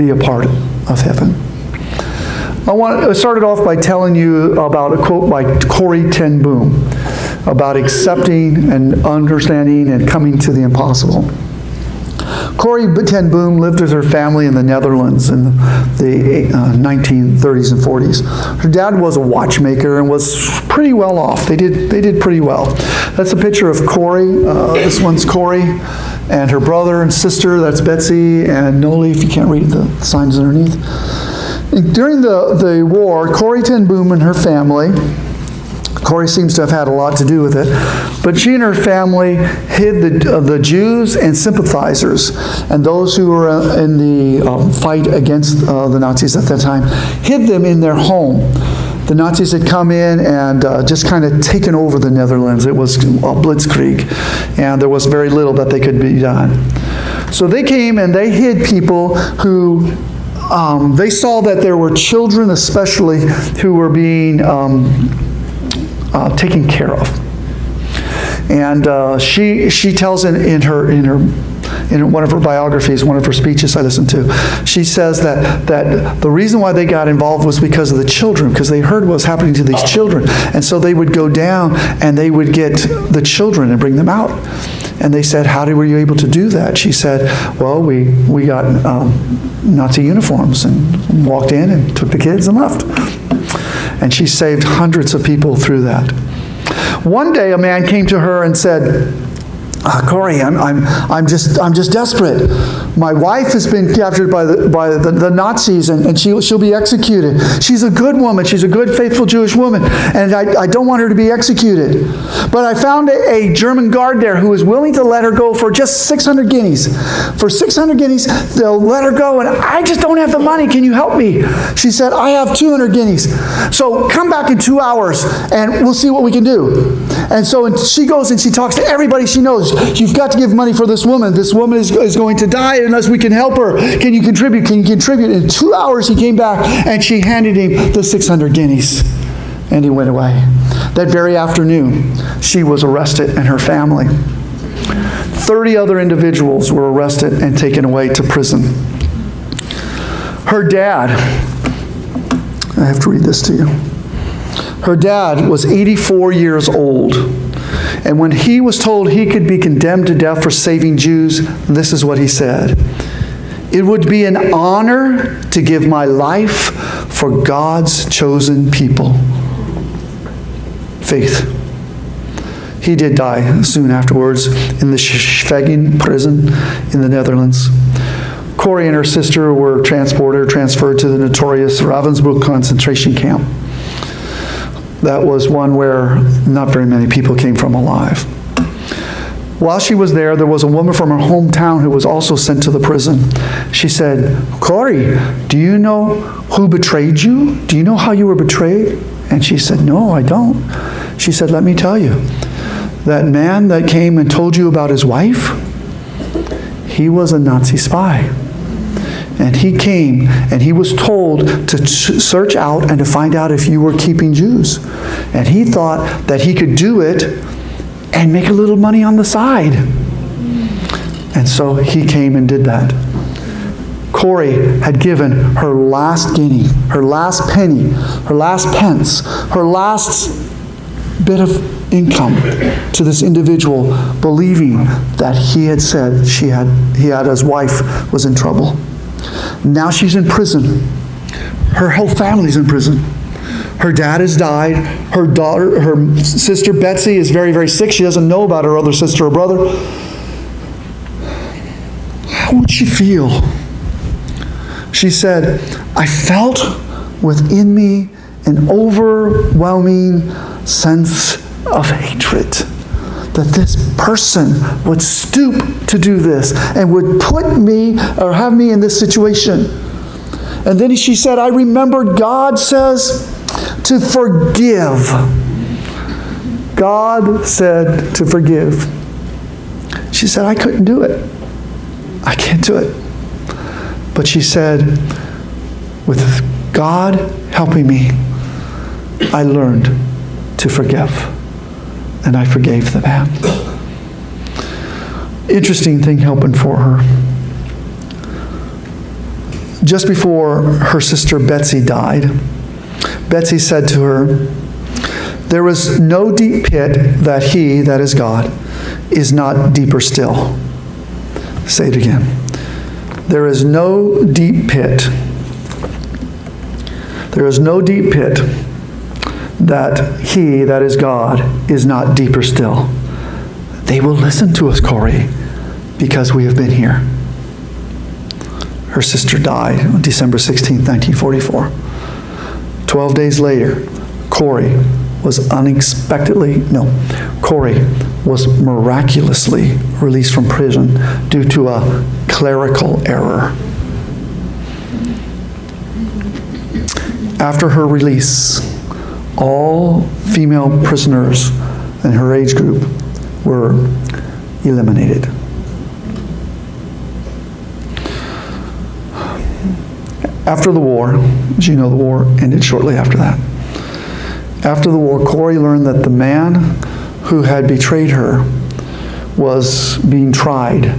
be a part of heaven. I started off by telling you about a quote by Corrie ten Boom about accepting and understanding and coming to the impossible. Corrie ten Boom lived with her family in the Netherlands in the 1930s and 40s. Her dad was a watchmaker and was pretty well off. They did pretty well. That's a picture of Corrie. This one's Corrie and her brother and sister. That's Betsy and Noli, if you can't read the signs underneath. During the war, Corrie ten Boom and her family, Corrie seems to have had a lot to do with it, but she and her family hid the Jews and sympathizers and those who were in the fight against the Nazis at that time, hid them in their home. The Nazis had come in and just kind of taken over the Netherlands. It was a blitzkrieg, and there was very little that they could be done. So they came and they hid people who they saw that there were children especially who were being taken care of. And she tells in one of her biographies, one of her speeches I listened to, she says that the reason why they got involved was because of the children, because they heard what was happening to these children. And so they would go down and they would get the children and bring them out. And they said, how were you able to do that? She said, well, we got Nazi uniforms and walked in and took the kids and left. And she saved hundreds of people through that. One day a man came to her and said, Corrie, I'm just desperate. My wife has been captured by the Nazis, and she'll be executed. She's a good woman. She's a good, faithful Jewish woman, and I don't want her to be executed. But I found a German guard there who is willing to let her go for just 600 guineas. For 600 guineas, they'll let her go, and I just don't have the money. Can you help me? She said, I have 200 guineas. So come back in 2 hours, and we'll see what we can do. And so she goes and she talks to everybody she knows. You've got to give money for this woman. This woman is going to die unless we can help her. Can you contribute? Can you contribute? In 2 hours he came back and she handed him the 600 guineas. And he went away. That very afternoon, she was arrested and her family. 30 other individuals were arrested and taken away to prison. Her dad, I have to read this to you. Her dad was 84 years old. And when he was told he could be condemned to death for saving Jews, this is what he said. It would be an honor to give my life for God's chosen people. Faith. He did die soon afterwards in the Schveningen prison in the Netherlands. Corrie and her sister were transferred to the notorious Ravensbrück concentration camp. That was one where not very many people came from alive. While she was there was a woman from her hometown who was also sent to the prison. She said, Corrie, do you know who betrayed you? Do you know how you were betrayed? And she said, no, I don't. She said, let me tell you. That man that came and told you about his wife, he was a Nazi spy. And he came and he was told to search out and to find out if you were keeping Jews. And he thought that he could do it and make a little money on the side. And so he came and did that. Corrie had given her last guinea, her last penny, her last pence, her last bit of income to this individual, believing that he had said his wife was in trouble. Now she's in prison. Her whole family's in prison. Her dad has died. Her sister Betsy is very, very sick. She doesn't know about her other sister or brother. How would she feel? She said, I felt within me an overwhelming sense of hatred. That this person would stoop to do this and would put me or have me in this situation. And then she said, I remembered God says to forgive. God said to forgive. She said, I couldn't do it. I can't do it. But she said, with God helping me, I learned to forgive. And I forgave the man. Interesting thing happened for her. just before her sister Betsy died, Betsy said to her, "There is no deep pit that he, that is God, is not deeper still." Say it again. There is no deep pit. There is no deep pit that he, that is God, is not deeper still. They will listen to us, Corey, because we have been here. Her sister died on December 16, 1944. 12 days later, Corey was miraculously released from prison due to a clerical error. After her release, all female prisoners in her age group were eliminated. After the war, as you know, the war ended shortly after that. After the war, Corey learned that the man who had betrayed her was being tried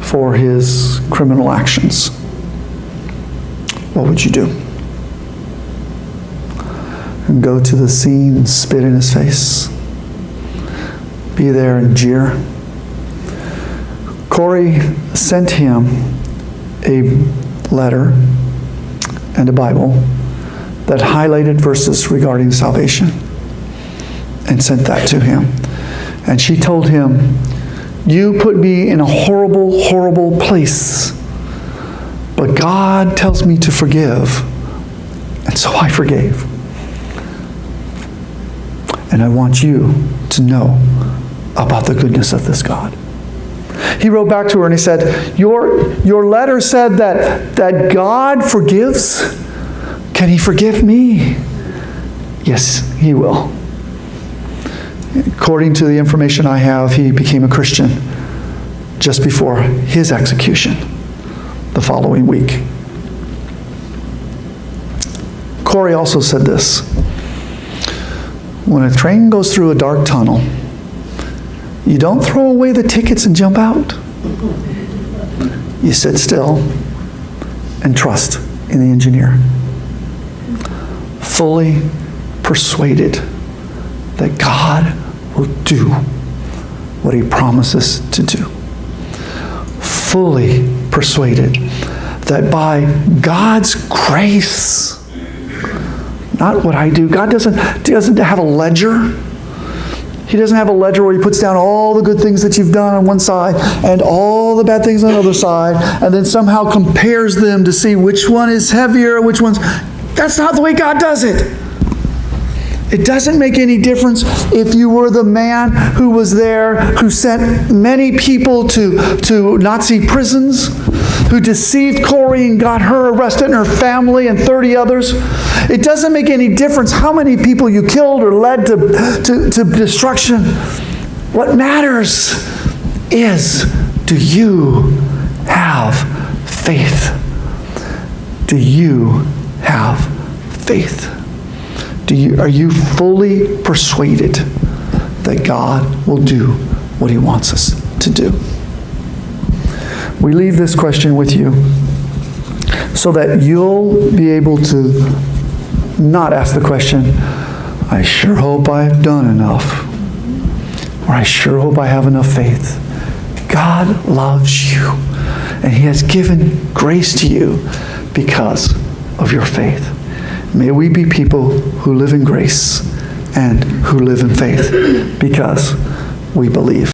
for his criminal actions. What would you do? And go to the scene and spit in his face? Be there and jeer? Corey sent him a letter and a Bible that highlighted verses regarding salvation and sent that to him. And she told him, "You put me in a horrible, horrible place, but God tells me to forgive, and so I forgave. And I want you to know about the goodness of this God." He wrote back to her and he said, your letter said that God forgives. Can he forgive me? Yes, he will. According to the information I have, he became a Christian just before his execution the following week. Corey also said this: when a train goes through a dark tunnel, you don't throw away the tickets and jump out. You sit still and trust in the engineer, fully persuaded that God will do what he promises to do. Fully persuaded that by God's grace, not what I do. God doesn't have a ledger. He doesn't have a ledger where he puts down all the good things that you've done on one side and all the bad things on the other side, and then somehow compares them to see which one is heavier, which one's... That's not the way God does it. It doesn't make any difference if you were the man who was there, who sent many people to Nazi prisons, who deceived Corey and got her arrested and her family and 30 others. It doesn't make any difference how many people you killed or led to destruction. What matters is, do you have faith? Do you have faith? Are you fully persuaded that God will do what he wants us to do? We leave this question with you so that you'll be able to not ask the question, I sure hope I've done enough, or I sure hope I have enough faith. God loves you, and he has given grace to you because of your faith. May we be people who live in grace and who live in faith because we believe.